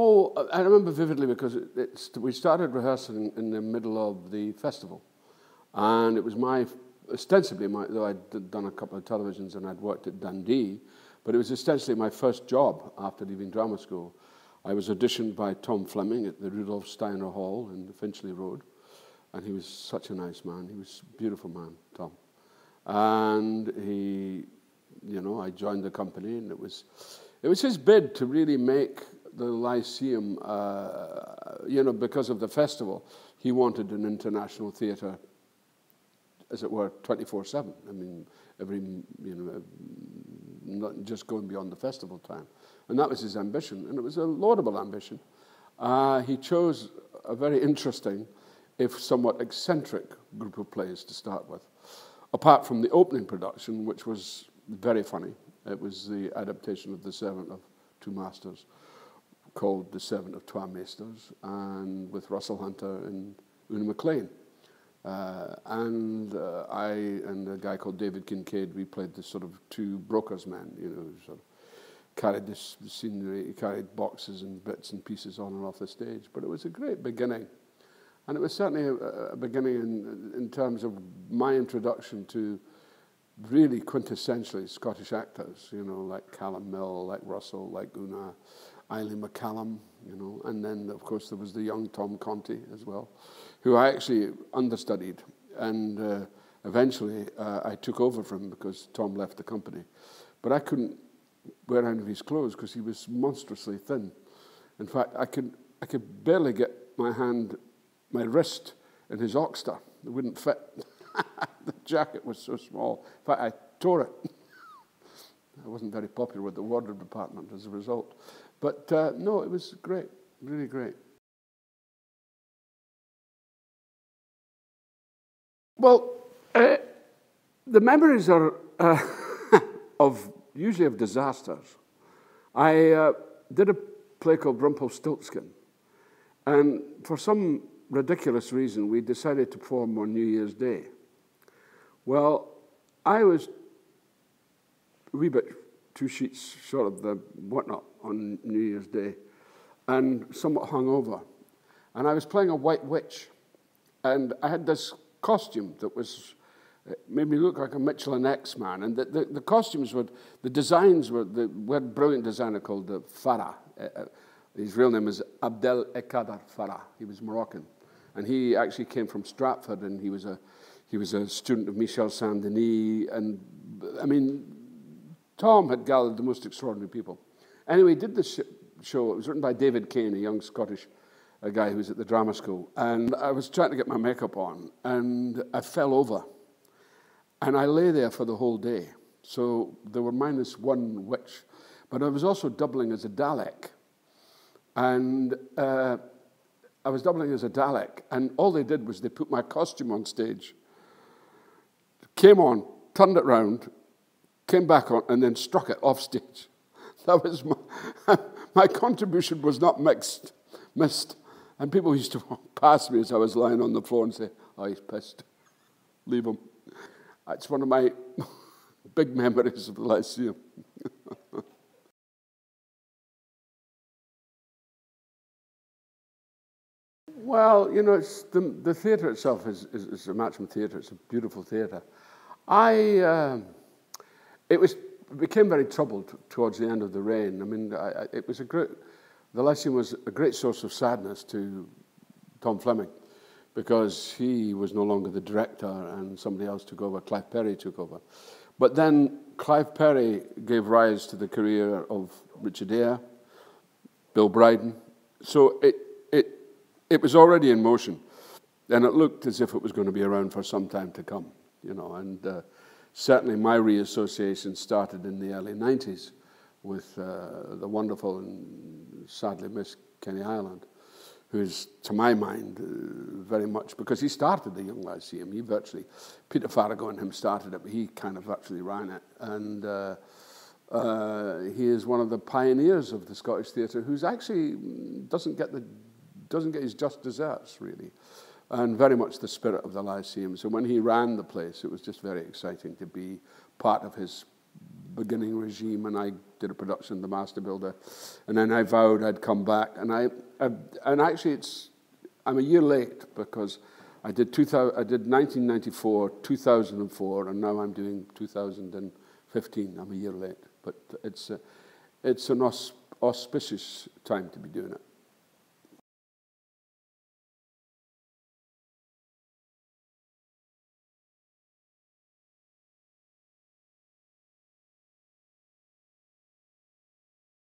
Oh, I remember vividly because we started rehearsing in the middle of the festival. And it was ostensibly though I'd done a couple of televisions and I'd worked at Dundee, but it was ostensibly my first job after leaving drama school. I was auditioned by Tom Fleming at the Rudolf Steiner Hall in Finchley Road, and he was such a nice man. He was a beautiful man, Tom. And I joined the company, and it was his bid to really make the Lyceum, because of the festival. He wanted an international theatre, as it were, 24/7. I mean, not just going beyond the festival time. And that was his ambition, and it was a laudable ambition. He chose a very interesting, if somewhat eccentric, group of plays to start with. Apart from the opening production, which was very funny. It was the adaptation of The Servant of Two Masters, called The Servant of Twa Meesters, and with Russell Hunter and Una MacLean. I and a guy called David Kincaid, we played this sort of two brokers men, sort of carried this scenery, carried boxes and bits and pieces on and off the stage. But it was a great beginning. And it was certainly a beginning in terms of my introduction to really quintessentially Scottish actors, like Callum Mill, like Russell, like Una, Eileen McCallum, and then, of course, there was the young Tom Conti as well, who I actually understudied. And eventually I took over from him because Tom left the company. But I couldn't wear any of his clothes because he was monstrously thin. In fact, I could barely get my wrist in his oxter. It wouldn't fit. The jacket was so small. In fact, I tore it. I wasn't very popular with the wardrobe department as a result. But no, it was great, really great. Well, the memories are usually of disasters. I did a play called Rumpelstiltskin, and for some ridiculous reason, we decided to perform on New Year's Day. Well, I was a wee bit 2 sheets short of the whatnot on New Year's Day, and somewhat hungover. And I was playing a white witch, and I had this costume that made me look like a Michelin X-man. And the costumes the designs were, we had a brilliant designer called Farah. His real name is Abdel Ekadar Farah. He was Moroccan. And he actually came from Stratford, and he was a student of Michel Saint-Denis. And, I mean, Tom had gathered the most extraordinary people. Anyway, he did this show. It was written by David Kane, a young Scottish guy who was at the drama school. And I was trying to get my makeup on, and I fell over. And I lay there for the whole day. So there were -1 witch. But I was also doubling as a Dalek. And I was doubling as a Dalek. And all they did was they put my costume on stage, came on, turned it round, came back on, and then struck it off stage. That was my contribution was not missed. And people used to walk past me as I was lying on the floor and say, "Oh, he's pissed. Leave him." It's one of my big memories of the Lyceum. Well, it's the theatre itself is a Matcham Theatre. It's a beautiful theatre. It became very troubled towards the end of the reign. I mean, the Lyceum was a great source of sadness to Tom Fleming, because he was no longer the director and somebody else took over. Clive Perry took over. But then Clive Perry gave rise to the career of Richard Eyre, Bill Bryden. So it was already in motion, and it looked as if it was going to be around for some time to come, and certainly my reassociation started in the early 90s with the wonderful and sadly missed Kenny Ireland, who is, to my mind, very much, because he started the Young Lyceum. Peter Farrago and him started it, but he kind of actually ran it. And he is one of the pioneers of the Scottish theatre who's actually doesn't get his just deserts, really, and very much the spirit of the Lyceum. So when he ran the place, it was just very exciting to be part of his beginning regime, and I did a production of The Master Builder, and then I vowed I'd come back, and actually I'm a year late because I did 1994, 2004, and now I'm doing 2015. I'm a year late, but it's an auspicious time to be doing it.